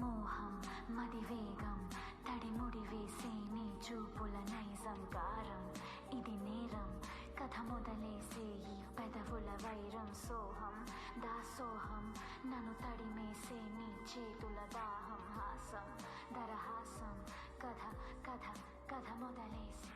మోహం మది వేగం తడిముడి వేసే నీ చూపుల నైజం గారం ఇది నేరం కథ మొదలేసే ఈ పెదవుల వైరం సోహం దాసోహం నన్ను తడిమేసే నీ చేతుల దాహం హాసం దరహాసం కథ కథ కథ మొదలేసే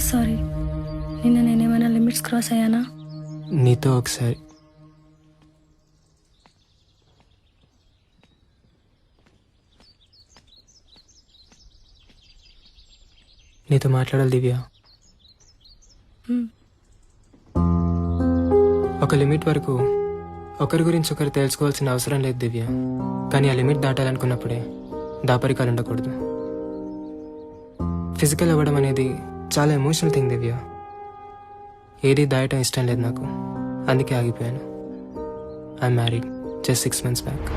సారీ, నిన్న నేనేమైనా లిమిట్స్ క్రాస్ అయ్యానా? నీతో ఒకసారి నీతో మాట్లాడాలి దివ్య. ఒక లిమిట్ వరకు ఒకరి గురించి ఒకరు తెలుసుకోవాల్సిన అవసరం లేదు దివ్య. కానీ ఆ లిమిట్ దాటాలనుకున్నప్పుడే దాపరికాలు ఉండకూడదు. ఫిజికల్ అవ్వడం అనేది చాలా ఎమోషనల్ థింగ్ దివ్య. ఏది దాయటం ఇష్టం లేదు నాకు, అందుకే ఆగిపోయాను. I'm married just 6 months back.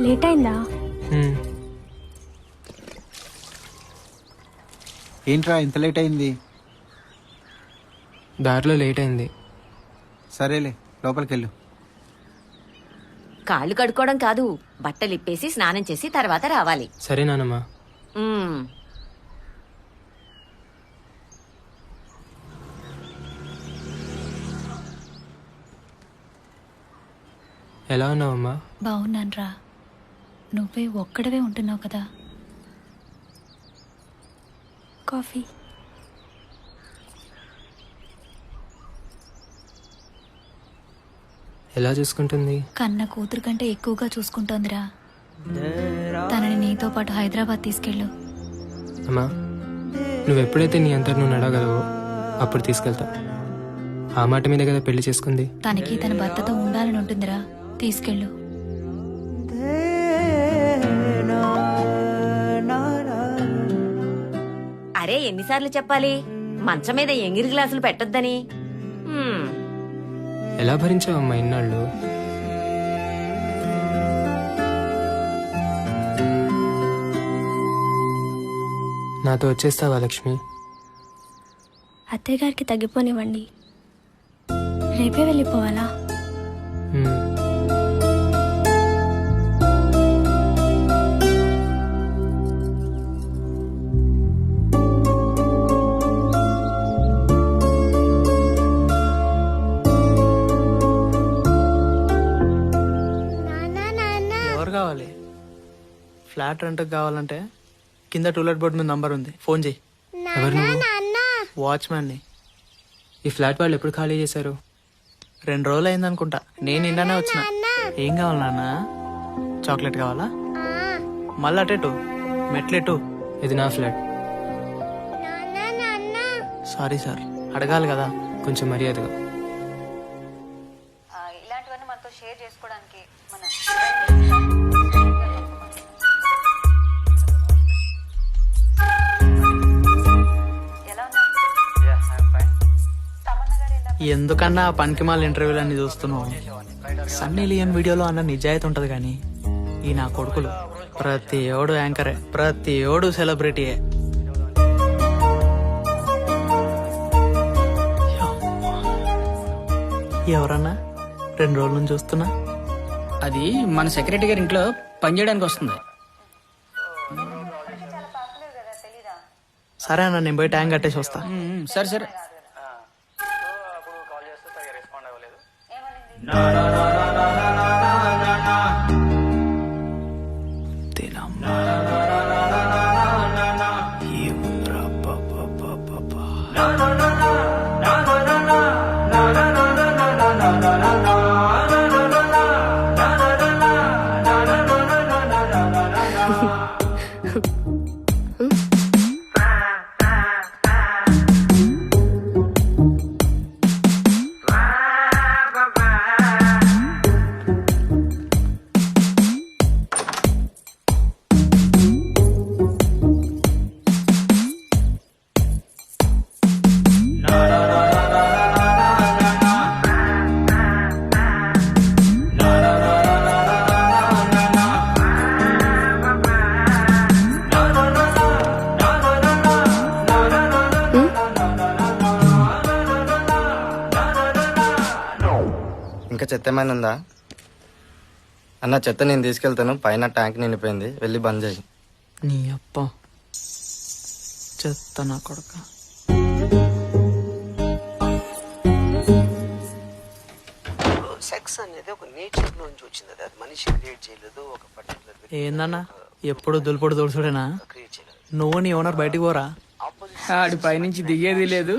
Late అయిందా? ఏంట్రా ఇంత లేట్ అయింది? దారిలో లేట్ అయింది. సరేలే, లోపలికి వెళ్ళు. కాళ్ళు కడుక్కోవడం కాదు, బట్టలు ఇప్పేసి స్నానం చేసి తర్వాత రావాలి. సరే నానమ్మా. మ్మ్. ఎలా ఉన్నావమ్మా? బాగున్నాన్రా. నువ్వే ఒక్కడవే ఉంటున్నావు కదా. కాఫీ. ఎలా చూసుకుంటుంది? కన్న కూతురు కంటే ఎక్కువగా చూసుకుంటోందిరా. తనని నీతో పాటు హైదరాబాద్ తీసుకెళ్ళు. అమ్మా, నువ్వెప్పుడైతే నీ అంతటి నువ్వు నడవగలవో అప్పుడు తీసుకెళ్తా. ఆ మాట మీద కదా పెళ్లి చేసుకుంది. తనకి తన భర్తతో ఉండాలని ఉంటుందిరా, తీసుకెళ్ళు. అరే ఎన్నిసార్లు చెప్పాలి మంచం మీద ఎంగిరి గ్లాసులు పెట్టొద్దని. మ్మ్. ఎలా భరించావమ్మా ఇన్నాళ్ళు? నాతో వచ్చేస్తావా లక్ష్మి? అత్తయ్య గారికి తగ్గిపోనివ్వండి, రేపే వెళ్ళిపోవాలా? మ్మ్. ఎవరు కావాలి? ఫ్లాట్ రెంట్కి కావాలంటే కింద టూలెట్ బోర్డు మీద నంబర్ ఉంది, ఫోన్ చేయి. ఎవరు నువ్వు? వాచ్మ్యాన్ని. ఈ ఫ్లాట్ వాళ్ళు ఎప్పుడు ఖాళీ చేశారు? 2 రోజులు అయిందనుకుంటా. నేను నిన్ననే వచ్చిన. ఏం కావాలి నాన్న? చాక్లెట్ కావాలా? మళ్ళీ అటెటు మెట్లెటు. ఇది నా ఫ్లాట్. సారీ సార్, అడగాలి కదా. కొంచెం మర్యాదగా. ఇలాంటివన్నీ మనతో షేర్ చేసుకోవడానికి మన ఎందుకన్నా ఆ పనికిమాల ఇంటర్వ్యూలు అన్ని చూస్తున్నావు? సన్నీ లియన్ వీడియోలో అన్న నిజాయితీ ఉంటది కానీ ఈ నా కొడుకులు ప్రతి ఓడు యాంకరే, ప్రతి ఓడు సెలబ్రిటీయే. ఎవరన్నా 2 రోజుల నుంచి చూస్తున్నా. అది మన సెక్రటరీ గారి ఇంట్లో పనిచేయడానికి వస్తుంది. సరే అన్న, నేను పోయి ట్యాంక్ కట్టేసి వస్తా. సరే సరే. ఇంకా చెత్త ఏమైనా ఉందా అన్న? చెత్త నేను తీసుకెళ్తాను, పైన ట్యాంక్ నిండిపోయింది, వెళ్ళి బంద్ చేయి. నీ అప్ప చెత్త నా కొడుక. సెక్స్ అనేది ఒక నేచర్ నుంచి వచ్చింది, అది మనిషి క్రియేట్ చేయలేదు. ఒక పర్టికులర్ ఏందన్నా ఎప్పుడు దులుపుడు దుడుచుడేనా? క్రియేట్ చేయలేదు. నువ్వు నీ ఓనర్ బయటికి పోరా. ఆడి పైనుంచి దిగేది లేదు,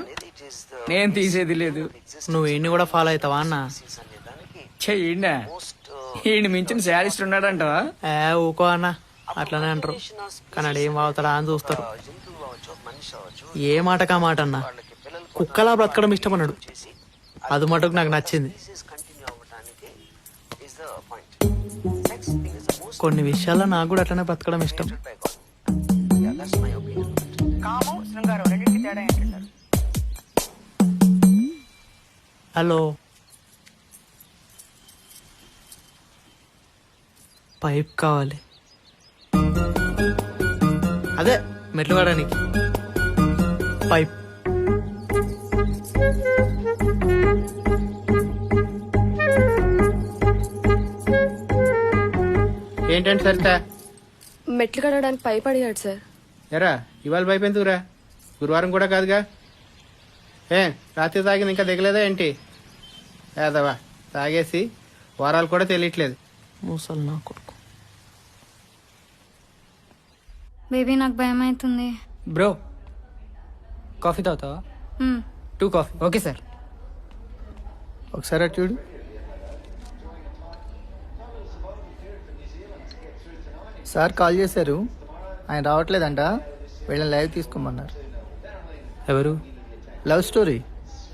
నేను తీసేది లేదు. నువ్వు ఎన్ని కూడా ఫాలో అవుతావా అన్న? చెయ్యండా ఈయన మించిన శారీస్ట్ ఉన్నాడంటవా? ఊకో అన్న, అట్లానే అంటారు. కానీ ఆడు ఏం వాగుతాడా అని చూస్తారు. ఏ మాటకా మాట అన్న, కుక్కలా బ్రతకడం ఇష్టమన్నాడు. అది మటుకు నాకు నచ్చింది. కొన్ని విషయాల్లో నాకు కూడా అట్లనే బ్రతకడం ఇష్టం. హలో, పైప్ కావాలి. అదే మెట్లు కడడానికి పైప్. ఏంటంటే సరితా మెట్లు కడగడానికి పైప్ అడిగాడు సార్. ఎరా ఇవాళ పైపు ఎందుకురా? గురువారం కూడా కాదుగా. రాత్రి తాగింది ఇంకా దిగలేదా ఏంటి? ఏదవా తాగేసి వారాలు కూడా తెలియట్లేదు. మూసలు నా కొడుకు. బేబీ నాకు భయం అవుతుంది. బ్రో కాఫీ తాగుతావా? 2 కాఫీ. Okay sir. ఒకసారి అటు చూడు. సార్ కాల్ చేశారు, ఆయన రావట్లేదంట, వీళ్ళని లైవ్ తీసుకోమన్నారు. ఎవరు? లవ్ స్టోరీ,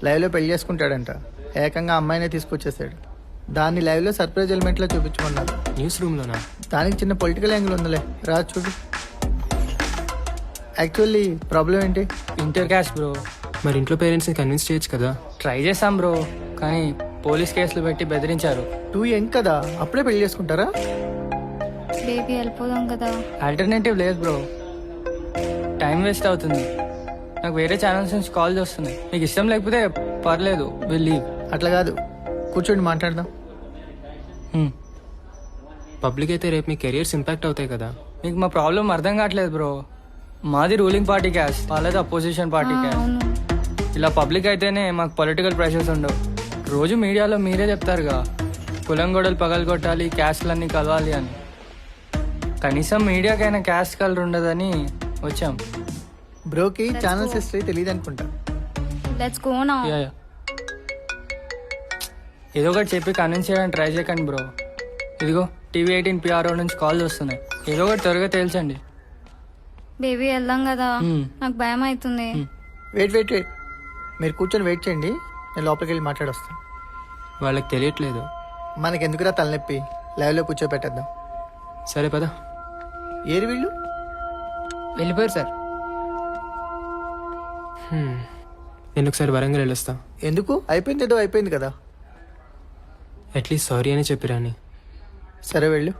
లైవ్లో పెళ్లి చేసుకుంటాడంట. ఏకంగా అమ్మాయినే తీసుకొచ్చేసాడు. దాన్ని లైవ్లో సర్ప్రైజ్ ఎలిమెంట్లో చూపించుకున్నారు. న్యూస్ రూమ్లోనా? దానికి చిన్న పొలిటికల్ యాంగిల్ ఉందిలే, రా చూడు. యాక్చువల్లీ ప్రాబ్లం ఏంటి? Inter caste bro. మరి ఇంట్లో పేరెంట్స్ని కన్విన్స్ చేయొచ్చు కదా. ట్రై చేశాం బ్రో, కానీ పోలీస్ కేసులు పెట్టి బెదిరించారు. 2 యంగ్ కదా, అప్పుడే పెళ్లి చేసుకుంటారా? బేబీ వెళ్ళిపోదాం కదా. ఆల్టర్నేటివ్ లేదు బ్రో, టైం వేస్ట్ అవుతుంది. నాకు వేరే ఛానల్స్ నుంచి కాల్ చేస్తున్నాయి. మీకు ఇష్టం లేకపోతే పర్లేదు, విల్ లీవ్. అట్లా కాదు, కూర్చోండి మాట్లాడదాం. పబ్లిక్ అయితే రేపు మీ కెరియర్స్ ఇంపాక్ట్ అవుతాయి కదా. మీకు మా ప్రాబ్లం అర్థం కావట్లేదు బ్రో. మాది రూలింగ్ పార్టీ క్యాస్ట్, వాళ్ళది అపోజిషన్ పార్టీ క్యాస్ట్. ఇలా పబ్లిక్ అయితేనే మాకు పొలిటికల్ ప్రెషర్స్ ఉండవు. రోజు మీడియాలో మీరే చెప్తారుగా, కులం గొడవలు పగలగొట్టాలి, క్యాస్ట్లన్నీ కలవాలి అని. కనీసం మీడియాకైనా క్యాస్ట్ కలర్ ఉండదని వచ్చాం. బ్రోకి ఛానల్స్ హిస్టరీ తెలియదు అనుకుంటా. Let's go now. ఏదో ఒకటి చెప్పి కన్విన్స్ చేయడానికి ట్రై చేయకండి బ్రో. ఇదిగో టీవీ 18 PRO నుంచి కాల్ వస్తున్నాయి. ఏదో ఒకటి త్వరగా తేల్చండి. బేబీ వెళ్దాం కదా, నాకు భయం అవుతుంది. వెయిట్ మీరు కూర్చొని వెయిట్ చేయండి, నేను లోపలికి వెళ్ళి మాట్లాడొస్తాను. వాళ్ళకి తెలియట్లేదు. మనకెందుకురా తలనొప్పి, లైవ్లో కూర్చోబెట్టేద్దాం. సరే పదా. ఏరి వీళ్ళు వెళ్ళిపోయారు సార్. నేను ఒకసారి వరంగల్ వెళ్ళొస్తా. ఎందుకు? అయిపోయింది, ఏదో అయిపోయింది కదా. అట్లీస్ట్ సారీ అని చెప్పిరాని. సరే వెళ్ళు.